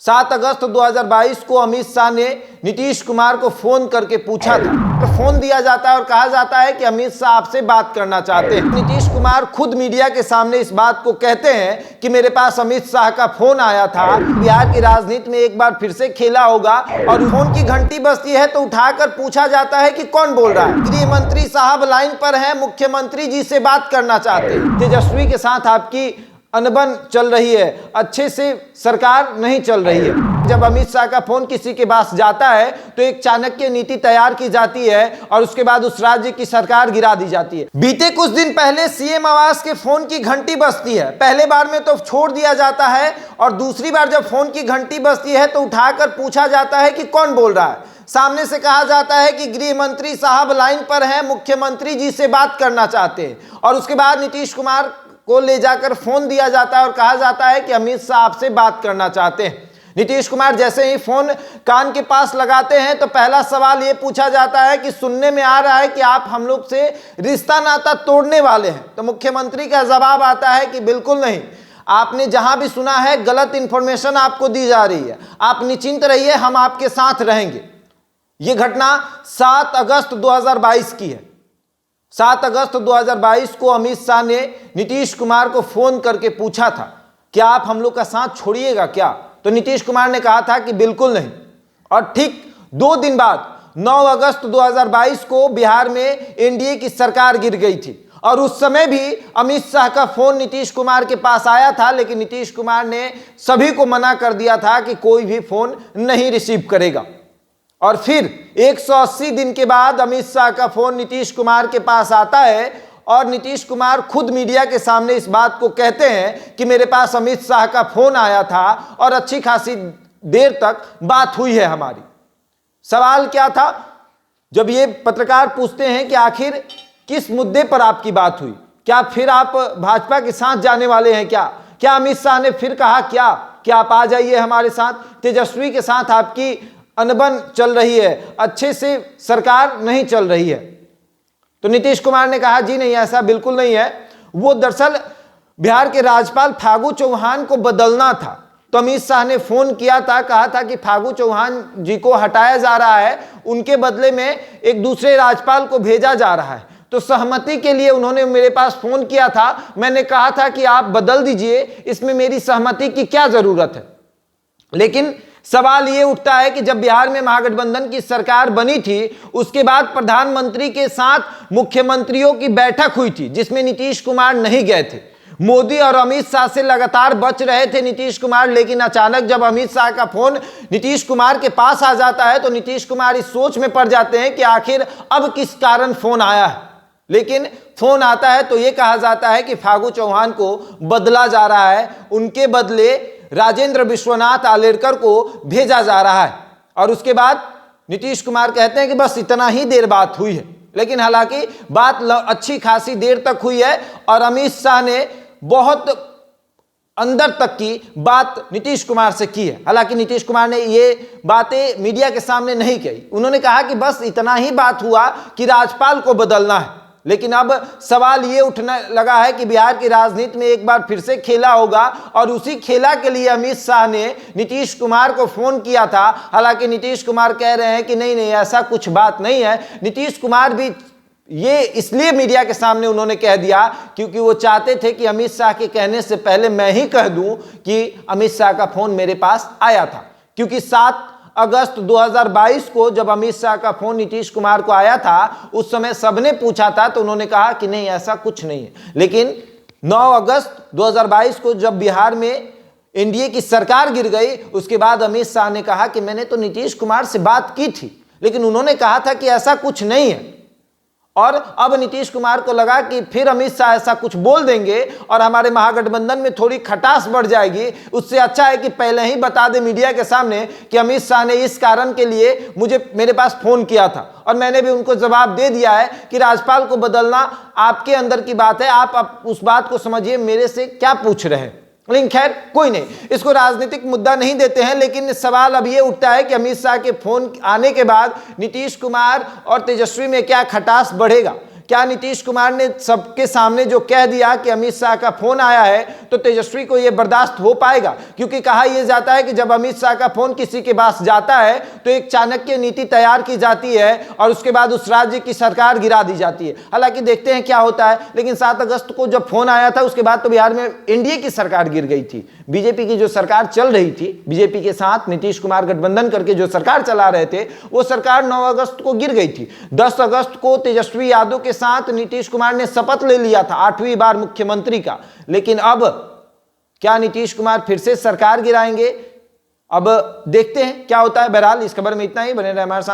7 अगस्त 2022 को अमित शाह ने नीतीश कुमार को फोन करके पूछा था। तो फोन दिया जाता है और कहा जाता है कि अमित शाह आपसे बात करना चाहते हैं। नीतीश कुमार खुद मीडिया के सामने इस बात को कहते हैं कि मेरे पास अमित शाह का फोन आया था। बिहार की राजनीति में एक बार फिर से खेला होगा और फोन की घंटी बजती है तो उठाकर पूछा जाता है कि कौन बोल रहा है। गृह मंत्री साहब लाइन पर हैं, मुख्यमंत्री जी से बात करना चाहते हैं। तेजस्वी के साथ आपकी अनबन चल रही है, अच्छे से सरकार नहीं चल रही है। जब अमित शाह का फोन किसी के पास जाता है तो एक चाणक्य नीति तैयार की जाती है और उसके बाद उस राज्य की सरकार गिरा दी जाती है। बीते कुछ दिन पहले सीएम आवास के फोन की घंटी बजती है। पहले बार में तो छोड़ दिया जाता है और दूसरी बार जब फोन की घंटी बजती है तो उठाकर पूछा जाता है कि कौन बोल रहा है। सामने से कहा जाता है कि गृह मंत्री साहब लाइन पर हैं, मुख्यमंत्री जी से बात करना चाहते हैं और उसके बाद नीतीश कुमार को ले जाकर फोन दिया जाता है और कहा जाता है कि अमित शाह आपसे बात करना चाहते हैं। नीतीश कुमार जैसे ही फोन कान के पास लगाते हैं तो पहला सवाल ये पूछा जाता है कि सुनने में आ रहा है कि आप हम लोग से रिश्ता नाता तोड़ने वाले हैं। तो मुख्यमंत्री का जवाब आता है कि बिल्कुल नहीं, आपने जहां भी सुना है गलत इंफॉर्मेशन आपको दी जा रही है, आप निश्चिंत रहिए, हम आपके साथ रहेंगे। यह घटना 7 अगस्त 2022 की है। 7 अगस्त 2022 को अमित शाह ने नीतीश कुमार को फोन करके पूछा था कि आप हम लोग का साथ छोड़िएगा क्या। तो नीतीश कुमार ने कहा था कि बिल्कुल नहीं। और ठीक 2 दिन बाद 9 अगस्त 2022 को बिहार में एनडीए की सरकार गिर गई थी और उस समय भी अमित शाह का फोन नीतीश कुमार के पास आया था, लेकिन नीतीश कुमार ने सभी को मना कर दिया था कि कोई भी फोन नहीं रिसीव करेगा। और फिर 180 दिन के बाद अमित शाह का फोन नीतीश कुमार के पास आता है और नीतीश कुमार खुद मीडिया के सामने इस बात को कहते हैं कि मेरे पास अमित शाह का फोन आया था और अच्छी खासी देर तक बात हुई है हमारी। सवाल क्या था, जब ये पत्रकार पूछते हैं कि आखिर किस मुद्दे पर आपकी बात हुई, क्या फिर आप भाजपा के साथ जाने वाले हैं क्या अमित शाह ने फिर कहा क्या आप आ जाइए हमारे साथ, तेजस्वी के साथ आपकी अनबन चल रही है, अच्छे से सरकार नहीं चल रही है। तो नीतीश कुमार ने कहा जी नहीं, ऐसा बिल्कुल नहीं है। वो दरअसल बिहार के राज्यपाल फागू चौहान को बदलना था। तो अमित शाह ने फोन किया था, कहा था कि फागू चौहान जी को हटाया जा रहा है, उनके बदले में एक दूसरे राज्यपाल को भेजा जा रहा है। तो सहमति के लिए उन्होंने मेरे पास फोन किया था। मैंने कहा था कि आप बदल दीजिए, इसमें मेरी सहमति की क्या जरूरत है। लेकिन सवाल ये उठता है कि जब बिहार में महागठबंधन की सरकार बनी थी, उसके बाद प्रधानमंत्री के साथ मुख्यमंत्रियों की बैठक हुई थी जिसमें नीतीश कुमार नहीं गए थे। मोदी और अमित शाह से लगातार बच रहे थे नीतीश कुमार, लेकिन अचानक जब अमित शाह का फोन नीतीश कुमार के पास आ जाता है तो नीतीश कुमार इस सोच में पड़ जाते हैं कि आखिर अब किस कारण फोन आया है। लेकिन फोन आता है तो यह कहा जाता है कि फागू चौहान को बदला जा रहा है, उनके बदले राजेंद्र विश्वनाथ आलेरकर को भेजा जा रहा है। और उसके बाद नीतीश कुमार कहते हैं कि बस इतना ही देर बात हुई है। लेकिन हालांकि बात अच्छी खासी देर तक हुई है और अमित शाह ने बहुत अंदर तक की बात नीतीश कुमार से की है। हालांकि नीतीश कुमार ने ये बातें मीडिया के सामने नहीं कही। उन्होंने कहा कि बस इतना ही बात हुआ कि राज्यपाल को बदलना है। लेकिन अब सवाल ये उठने लगा है कि बिहार की राजनीति में एक बार फिर से खेला होगा और उसी खेला के लिए अमित शाह ने नीतीश कुमार को फोन किया था। हालांकि नीतीश कुमार कह रहे हैं कि नहीं ऐसा कुछ बात नहीं है। नीतीश कुमार भी ये इसलिए मीडिया के सामने उन्होंने कह दिया क्योंकि वो चाहते थे कि अमित शाह के कहने से पहले मैं ही कह दूं कि अमित शाह का फोन मेरे पास आया था। क्योंकि 7 अगस्त 2022 को जब अमित शाह का फोन नीतीश कुमार को आया था, उस समय सबने पूछा था तो उन्होंने कहा कि नहीं ऐसा कुछ नहीं है। लेकिन 9 अगस्त 2022 को जब बिहार में एनडीए की सरकार गिर गई, उसके बाद अमित शाह ने कहा कि मैंने तो नीतीश कुमार से बात की थी, लेकिन उन्होंने कहा था कि ऐसा कुछ नहीं है। और अब नीतीश कुमार को लगा कि फिर अमित शाह ऐसा कुछ बोल देंगे और हमारे महागठबंधन में थोड़ी खटास बढ़ जाएगी। उससे अच्छा है कि पहले ही बता दे मीडिया के सामने कि अमित शाह ने इस कारण के लिए मेरे पास फोन किया था और मैंने भी उनको जवाब दे दिया है कि राज्यपाल को बदलना आपके अंदर की बात है, आप उस बात को समझिए, मेरे से क्या पूछ रहे हैं। लेकिन खैर कोई नहीं, इसको राजनीतिक मुद्दा नहीं देते हैं। लेकिन सवाल अब ये उठता है कि अमित शाह के फोन आने के बाद नीतीश कुमार और तेजस्वी में क्या खटास बढ़ेगा, क्या नीतीश कुमार ने सबके सामने जो कह दिया कि अमित शाह का फोन आया है तो तेजस्वी को यह बर्दाश्त हो पाएगा? क्योंकि कहा यह जाता है कि जब अमित शाह का फोन किसी के पास जाता है तो एक चाणक्य नीति तैयार की जाती है और उसके बाद उस राज्य की सरकार गिरा दी जाती है। हालांकि देखते हैं क्या होता है। लेकिन 7 अगस्त को जब फोन आया था उसके बाद तो बिहार में एनडीए की सरकार गिर गई थी। बीजेपी की जो सरकार चल रही थी, बीजेपी के साथ नीतीश कुमार गठबंधन करके जो सरकार चला रहे थे, वो सरकार 9 अगस्त को गिर गई थी। 10 अगस्त को तेजस्वी यादव के साथ नीतीश कुमार ने शपथ ले लिया था 8वीं बार मुख्यमंत्री का। लेकिन अब क्या नीतीश कुमार फिर से सरकार गिराएंगे? अब देखते हैं क्या होता है। बहरहाल इस खबर में इतना ही। बने रहे हमारे साथ।